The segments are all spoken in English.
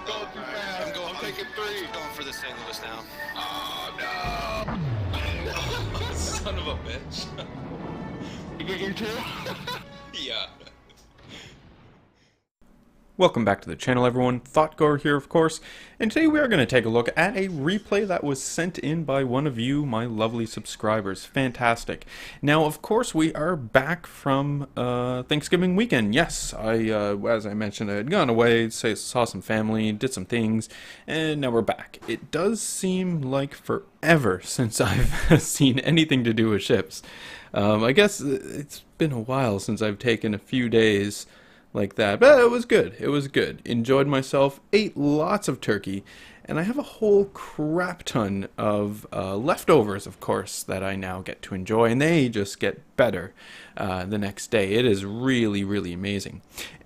going too fast. I'm taking three. Going for the St. Louis now. Oh no! Son of a bitch. You get your two? Yeah. Welcome back to the channel, everyone. Thotgor here, of course, and today we are going to take a look at a replay that was sent in by one of you, my lovely subscribers. Fantastic. Now, of course, we are back from Thanksgiving weekend. Yes, as I mentioned, I had gone away, saw some family, did some things, and now we're back. It does seem like forever since I've seen anything to do with ships. I guess it's been a while since I've taken a few days like that, but it was good. It was good. Enjoyed myself, ate lots of turkey, and I have a whole crap ton of leftovers, of course, that I now get to enjoy, and they just get better the next day. It is really, really amazing.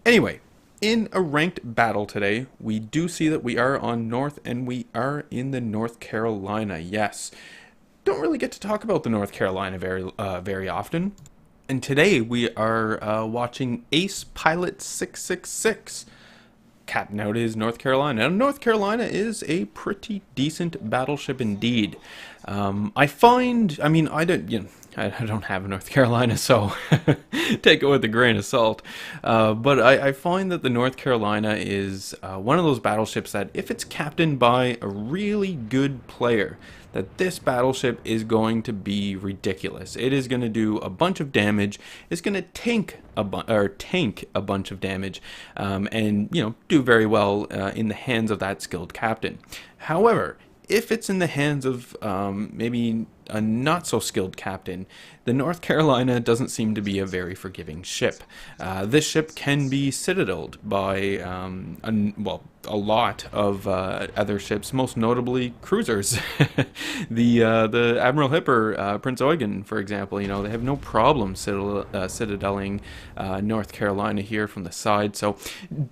Anyway, in a ranked battle today, we do see that we are on North, and we are in the North Carolina. Yes, don't really get to talk about the North Carolina very often. And today we are watching Ace Pilot 666. Captain out is North Carolina. And North Carolina is a pretty decent battleship indeed. I mean, I don't have a North Carolina, so take it with a grain of salt. But I find that the North Carolina is one of those battleships that if it's captained by a really good player, that this battleship is going to be ridiculous. It is going to do a bunch of damage. It's going to tank a bunch of damage, and do very well in the hands of that skilled captain. However, if it's in the hands of maybe a not so skilled captain, the North Carolina doesn't seem to be a very forgiving ship. This ship can be citadeled by a lot of other ships, most notably cruisers. the Admiral Hipper, Prince Eugen, for example, they have no problem citadeling North Carolina here from the side. So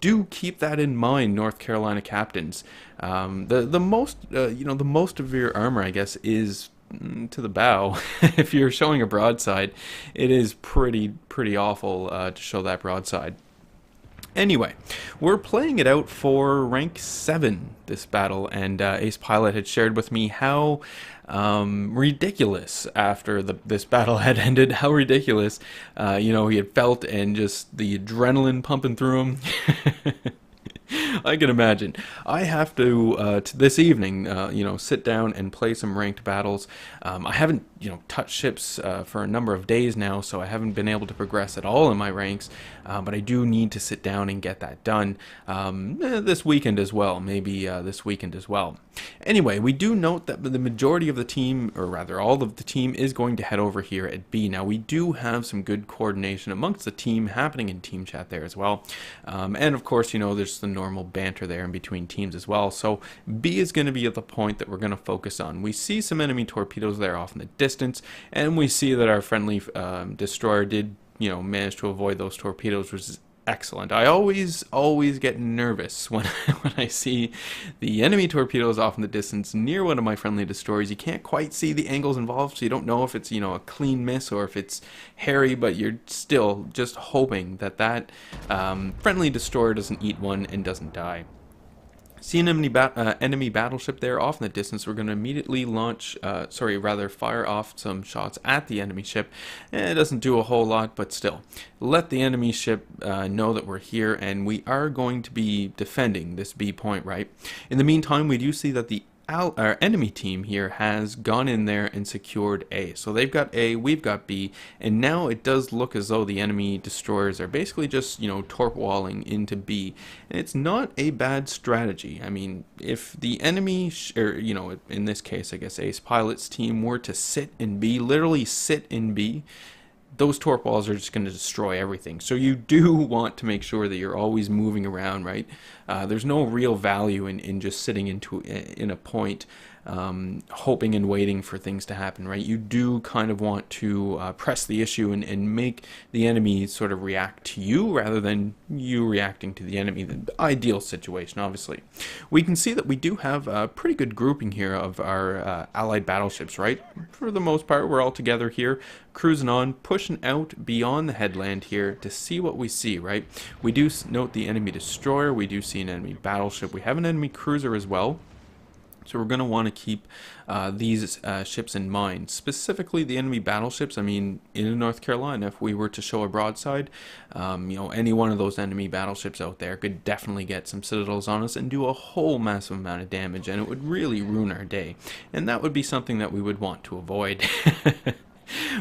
do keep that in mind, North Carolina captains. The most of your armor, I guess, is to the bow. If you're showing a broadside, it is pretty awful to show that broadside. Anyway, we're playing it out for rank 7 this battle, and Ace Pilot had shared with me how ridiculous after this battle had ended, how ridiculous he had felt, and just the adrenaline pumping through him. I can imagine. I have to this evening, sit down and play some ranked battles. I haven't, touched ships for a number of days now, so I haven't been able to progress at all in my ranks. But I do need to sit down and get that done this weekend as well. Maybe this weekend as well. Anyway, we do note that the majority of the team, or rather all of the team, is going to head over here at B. Now, we do have some good coordination amongst the team happening in team chat there as well. And of course, there's the normal banter there in between teams as well. So B is going to be at the point that we're going to focus on. We see some enemy torpedoes there off in the distance, and we see that our friendly destroyer did manage to avoid those torpedoes, which is excellent. I always get nervous when when I see the enemy torpedoes off in the distance near one of my friendly destroyers. You can't quite see the angles involved, so you don't know if it's a clean miss or if it's hairy, but you're still just hoping that friendly destroyer doesn't eat one and doesn't die. See an enemy battleship there off in the distance. We're going to immediately fire off some shots at the enemy ship. It doesn't do a whole lot, but still. Let the enemy ship know that we're here, and we are going to be defending this B point, right? In the meantime, we do see that our enemy team here has gone in there and secured A. So they've got A, we've got B, and now it does look as though the enemy destroyers are basically just, torp walling into B. And it's not a bad strategy. I mean, if the enemy, in this case, I guess Ace Pilot's team were to sit in B, literally sit in B, those torp walls are just going to destroy everything. So you do want to make sure that you're always moving around, right? There's no real value in just sitting in a point hoping and waiting for things to happen, right? You do kind of want to press the issue and make the enemy sort of react to you rather than you reacting to the enemy. The ideal situation, obviously. We can see that we do have a pretty good grouping here of our allied battleships, right? For the most part, we're all together here, cruising on, pushing out beyond the headland here to see what we see, right? We do note the enemy destroyer, we do see an enemy battleship, we have an enemy cruiser as well. So we're going to want to keep these ships in mind, specifically the enemy battleships. I mean, in North Carolina, if we were to show a broadside, you know, any one of those enemy battleships out there could definitely get some citadels on us and do a whole massive amount of damage, and it would really ruin our day. And that would be something that we would want to avoid.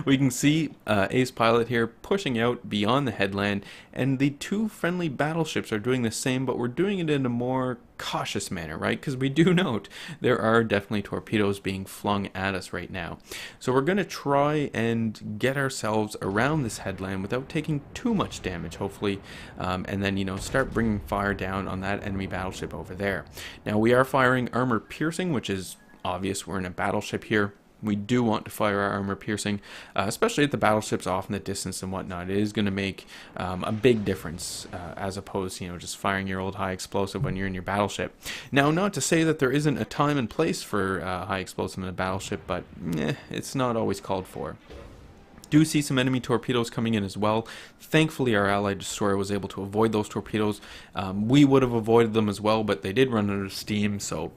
We can see Ace Pilot here pushing out beyond the headland, and the two friendly battleships are doing the same, but we're doing it in a more cautious manner, right? Because we do note there are definitely torpedoes being flung at us right now. So we're going to try and get ourselves around this headland without taking too much damage, hopefully, and then, you know, start bringing fire down on that enemy battleship over there. Now, we are firing armor piercing, which is obvious. We're in a battleship here. We do want to fire our armor piercing, especially at the battleships off in the distance and whatnot. It is going to make a big difference as opposed to, you know, just firing your old high explosive when you're in your battleship. Now, not to say that there isn't a time and place for high explosive in a battleship, but it's not always called for. Do see some enemy torpedoes coming in as well. Thankfully, our allied destroyer was able to avoid those torpedoes. We would have avoided them as well, but they did run out of steam, so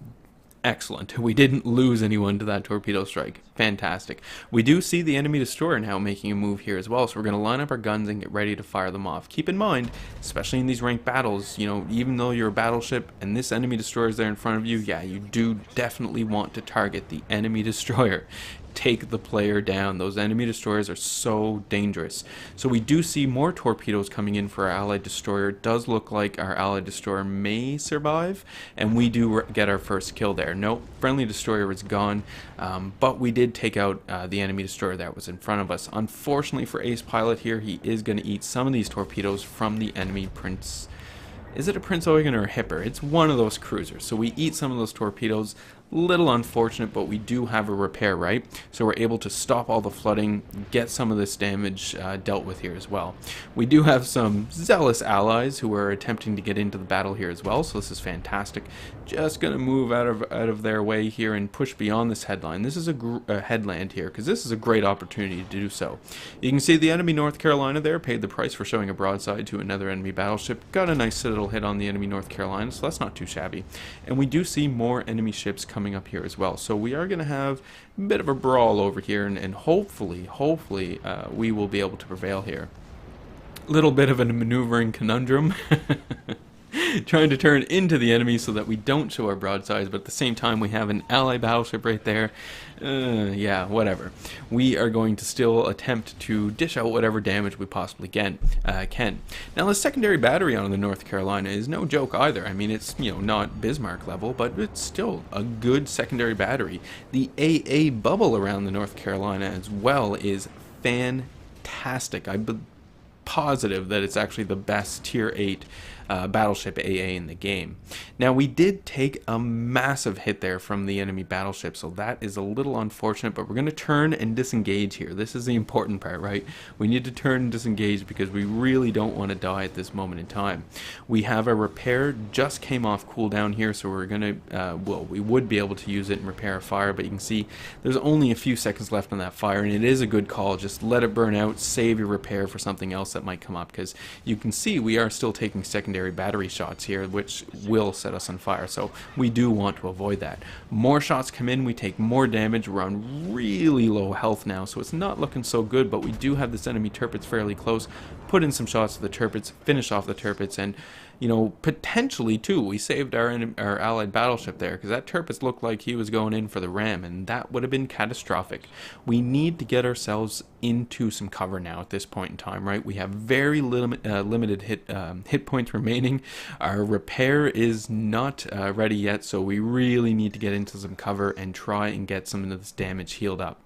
excellent. We didn't lose anyone to that torpedo strike. Fantastic. We do see the enemy destroyer now making a move here as well, so we're going to line up our guns and get ready to fire them off. Keep in mind, especially in these ranked battles, you know, even though you're a battleship and this enemy destroyer is there in front of you, yeah, you do definitely want to target the enemy destroyer. Take the player down. Those enemy destroyers are so dangerous. So we do see more torpedoes coming in for our allied destroyer. It does look like our allied destroyer may survive, and we do get our first kill there. Nope, friendly destroyer is gone, but we did take out the enemy destroyer that was in front of us. Unfortunately for Ace Pilot here, he is going to eat some of these torpedoes from the enemy Prince. Is it a Prince Eugen or a Hipper? It's one of those cruisers. So we eat some of those torpedoes. Little unfortunate, but we do have a repair, right? So we're able to stop all the flooding, get some of this damage dealt with here as well. We do have some zealous allies who are attempting to get into the battle here as well, so this is fantastic. Just going to move out of their way here and push beyond this headline. This is a headland here, because this is a great opportunity to do so. You can see the enemy North Carolina there paid the price for showing a broadside to another enemy battleship. Got a nice citadel hit on the enemy North Carolina, so that's not too shabby. And we do see more enemy ships coming up here as well, so we are going to have a bit of a brawl over here, and hopefully we will be able to prevail here. Little bit of a maneuvering conundrum. Trying to turn into the enemy so that we don't show our broadsides, but at the same time we have an ally battleship right there. Yeah, whatever. We are going to still attempt to dish out whatever damage we possibly can. Now, the secondary battery on the North Carolina is no joke either. I mean, it's, you know, not Bismarck level, but it's still a good secondary battery. The AA bubble around the North Carolina as well is fantastic. I'm positive that it's actually the best tier 8 battleship AA in the game. Now, we did take a massive hit there from the enemy battleship, so that is a little unfortunate, but we're going to turn and disengage here. This is the important part, right? We need to turn and disengage because we really don't want to die at this moment in time. We have a repair, just came off cooldown here, so we're going to, well, we would be able to use it and repair a fire, but you can see there's only a few seconds left on that fire, and it is a good call. Just let it burn out, save your repair for something else that might come up, because you can see we are still taking secondary battery shots here, which will set us on fire, so we do want to avoid that. More shots come in, we take more damage. We're on really low health now, so it's not looking so good, but we do have this enemy turrets fairly close. Put in some shots to the turrets, finish off the turrets, and, you know, potentially too, we saved our allied battleship there, because that turret looked like he was going in for the ram, and that would have been catastrophic. We need to get ourselves into some cover now at this point in time, right? We have very limited hit points remaining. Our repair is not ready yet, so we really need to get into some cover and try and get some of this damage healed up.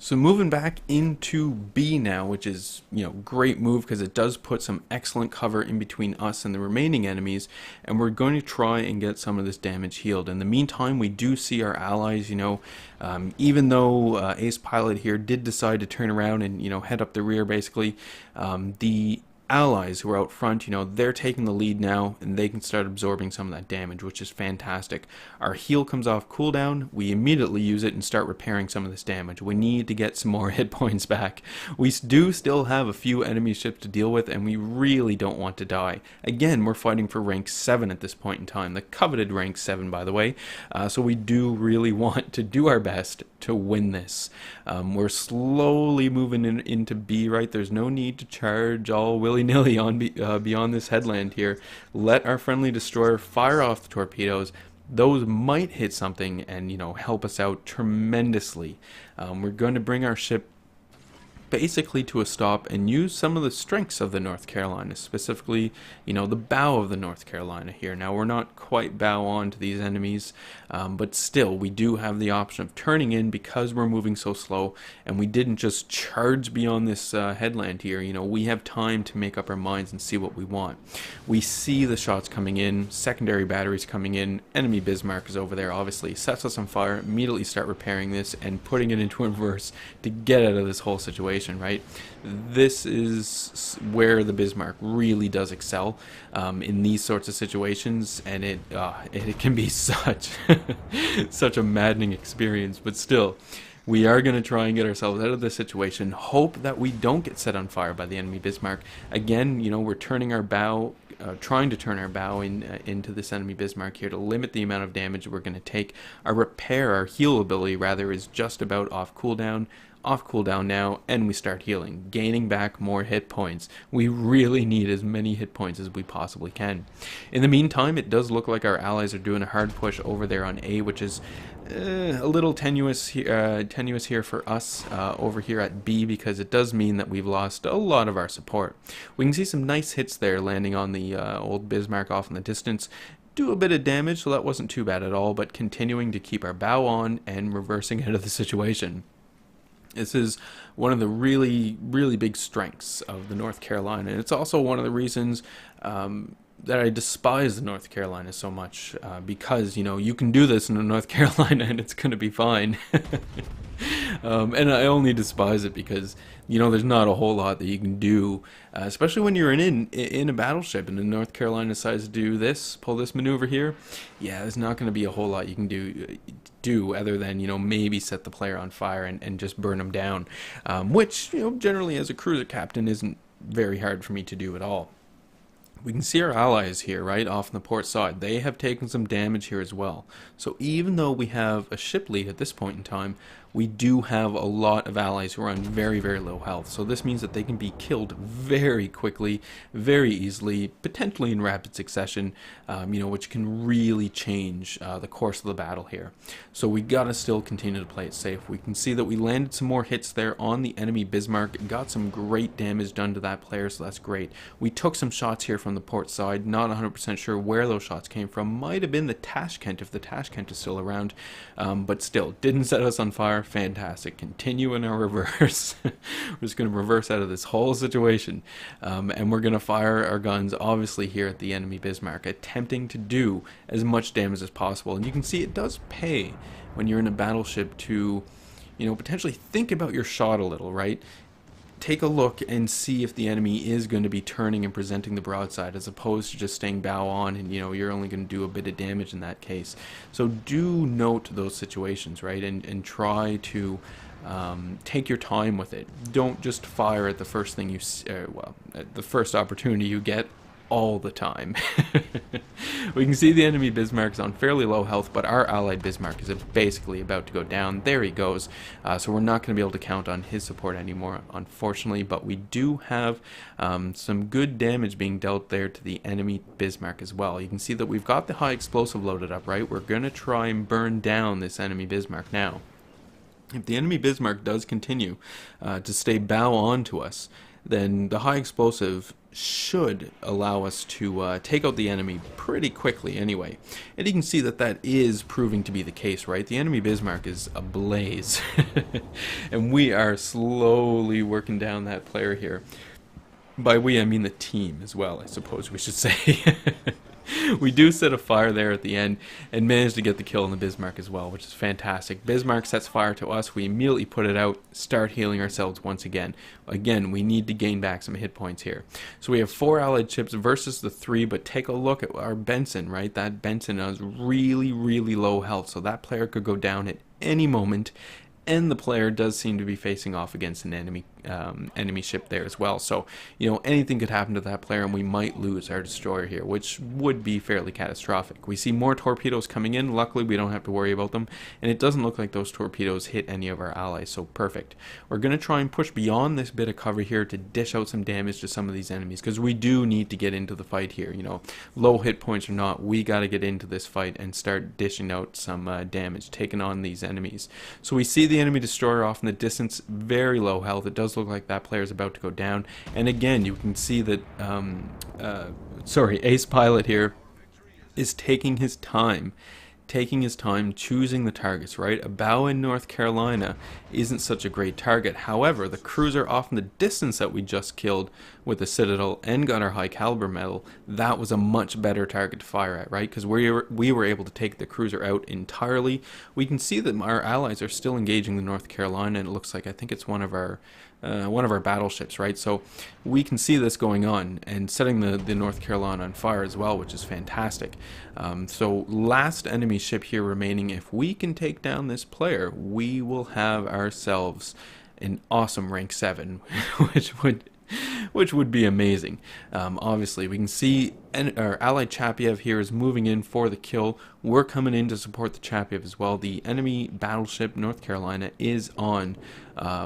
So moving back into B now, which is, great move because it does put some excellent cover in between us and the remaining enemies, and we're going to try and get some of this damage healed. In the meantime, we do see our allies, even though Ace Pilot here did decide to turn around and, head up the rear basically, the allies who are out front, they're taking the lead now, and they can start absorbing some of that damage, which is fantastic. Our heal comes off cooldown, we immediately use it and start repairing some of this damage. We need to get some more hit points back. We do still have a few enemy ships to deal with, and we really don't want to die. Again, we're fighting for rank 7 at this point in time, the coveted rank 7, by the way, so we do really want to do our best to win this. We're slowly moving into B, right? There's no need to charge all willy-nilly on beyond this headland here. Let our friendly destroyer fire off the torpedoes. Those might hit something and, help us out tremendously. We're going to bring our ship basically to a stop and use some of the strengths of the North Carolina, specifically, the bow of the North Carolina here. Now, we're not quite bow on to these enemies, but still, we do have the option of turning in because we're moving so slow, and we didn't just charge beyond this headland here. We have time to make up our minds and see what we want. We see the shots coming in, secondary batteries coming in, enemy Bismarck is over there, obviously, sets us on fire, immediately start repairing this and putting it into reverse to get out of this whole situation. Right, this is where the Bismarck really does excel in these sorts of situations, and it can be such such a maddening experience. But still, we are going to try and get ourselves out of this situation. Hope that we don't get set on fire by the enemy Bismarck. Again, we're turning our bow. Trying to turn our bow into this enemy Bismarck here to limit the amount of damage we're going to take. Our heal ability rather, is just about off cooldown now, and we start healing, gaining back more hit points. We really need as many hit points as we possibly can. In the meantime, it does look like our allies are doing a hard push over there on A, which is a little tenuous here for us over here at B, because it does mean that we've lost a lot of our support. We can see some nice hits there landing on the old Bismarck off in the distance. Do a bit of damage, so that wasn't too bad at all, but continuing to keep our bow on and reversing out of the situation. This is one of the really, really big strengths of the North Carolina, and it's also one of the reasons that I despise the North Carolina so much, because, you can do this in the North Carolina and it's going to be fine. And I only despise it because, there's not a whole lot that you can do, especially when you're in a battleship and the North Carolina decides to pull this maneuver here. Yeah, there's not going to be a whole lot you can do other than, maybe set the player on fire and just burn them down, which, generally as a cruiser captain isn't very hard for me to do at all. We can see our allies here, right, off on the port side. They have taken some damage here as well. So even though we have a ship lead at this point in time, we do have a lot of allies who are on very, very low health. So this means that they can be killed very quickly, very easily, potentially in rapid succession, which can really change the course of the battle here. So we gotta still continue to play it safe. We can see that we landed some more hits there on the enemy Bismarck, got some great damage done to that player, so that's great. We took some shots here from the port side, not 100% sure where those shots came from. Might have been the Tashkent, if the Tashkent is still around, but still, didn't set us on fire. Fantastic. Continue in our reverse. We're just going to reverse out of this whole situation, and we're going to fire our guns obviously here at the enemy Bismarck, attempting to do as much damage as possible. And you can see it does pay when you're in a battleship to, potentially think about your shot a little, right? Take a look and see if the enemy is going to be turning and presenting the broadside, as opposed to just staying bow on and, you're only going to do a bit of damage in that case. So do note those situations, right? And try to take your time with it. Don't just fire at the first thing at the first opportunity you get all the time. We can see the enemy Bismarck is on fairly low health, but our allied Bismarck is basically about to go down. There he goes. So we're not going to be able to count on his support anymore, unfortunately, but we do have some good damage being dealt there to the enemy Bismarck as well. You can see that we've got the high explosive loaded up, right? We're going to try and burn down this enemy Bismarck now. If the enemy Bismarck does continue to stay bow on to us, then the high explosive should allow us to take out the enemy pretty quickly anyway. And you can see that that is proving to be the case, right? The enemy Bismarck is ablaze. And we are slowly working down that player here. By we, I mean the team as well, I suppose we should say. We do set a fire there at the end and managed to get the kill on the Bismarck as well, which is fantastic. Bismarck sets fire to us. We immediately put it out, start healing ourselves once again. Again, we need to gain back some hit points here. So we have 4 allied ships versus the 3, but take a look at our Benson, right? That Benson has really, really low health, so that player could go down at any moment. And the player does seem to be facing off against an enemy ship there as well. So, you know, anything could happen to that player and we might lose our destroyer here, which would be fairly catastrophic. We see more torpedoes coming in. Luckily, we don't have to worry about them. And it doesn't look like those torpedoes hit any of our allies, so perfect. We're going to try and push beyond this bit of cover here to dish out some damage to some of these enemies, because we do need to get into the fight here. You know, low hit points or not, we got to get into this fight and start dishing out some damage, taking on these enemies. So we see the enemy destroyer off in the distance, very low health. It does look like that player is about to go down, and again you can see that Ace Pilot here is taking his time choosing the targets, right? A bow in North Carolina isn't such a great target. However, the cruiser off in the distance that we just killed with the Citadel and got our high caliber medal, that was a much better target to fire at, right? Because we were able to take the cruiser out entirely. We can see that our allies are still engaging the North Carolina, and it looks like, I think it's one of our battleships, right? So we can see this going on and setting the North Carolina on fire as well, which is fantastic. So last enemy ship here remaining. If we can take down this player, we will have ourselves an awesome rank 7, which would be amazing. Obviously, we can see our allied Chapiev here is moving in for the kill. We're coming in to support the Chapiev as well. The enemy battleship North Carolina is on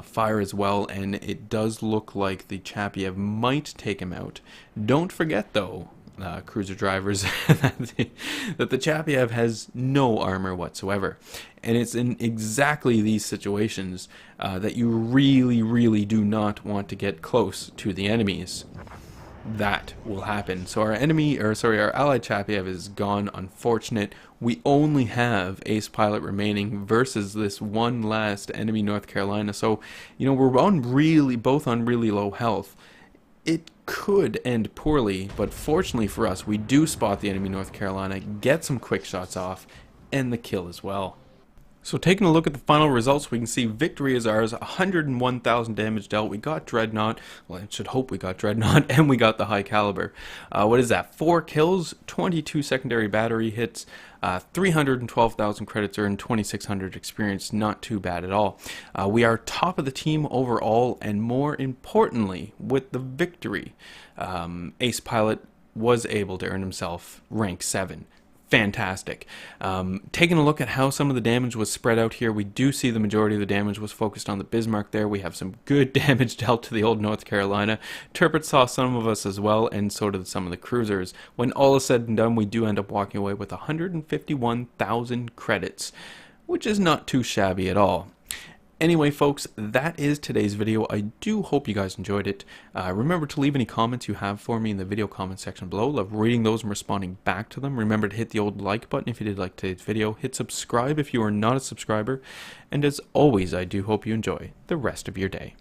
fire as well, and it does look like the Chapiev might take him out. Don't forget though, cruiser drivers, that the Chapiev has no armor whatsoever. And it's in exactly these situations that you really do not want to get close to the enemies. That will happen. So our allied Chapiev is gone, unfortunate. We only have Ace Pilot remaining versus this one last enemy North Carolina. So, you know, we're both on really low health. It could end poorly, but fortunately for us, we do spot the enemy North Carolina, get some quick shots off, and the kill as well. So taking a look at the final results, we can see victory is ours, 101,000 damage dealt. We got Dreadnought, well I should hope we got Dreadnought, and we got the high caliber. What is that? 4 kills, 22 secondary battery hits, 312,000 credits earned, 2,600 experience, not too bad at all. We are top of the team overall, and more importantly, with the victory, Ace Pilot was able to earn himself rank 7. Fantastic. Taking a look at how some of the damage was spread out here, we do see the majority of the damage was focused on the Bismarck there. We have some good damage dealt to the old North Carolina. Turpet saw some of us as well, and so did some of the cruisers. When all is said and done, we do end up walking away with 151,000 credits, which is not too shabby at all. Anyway, folks, that is today's video. I do hope you guys enjoyed it. Remember to leave any comments you have for me in the video comment section below. Love reading those and responding back to them. Remember to hit the old like button if you did like today's video. Hit subscribe if you are not a subscriber. And as always, I do hope you enjoy the rest of your day.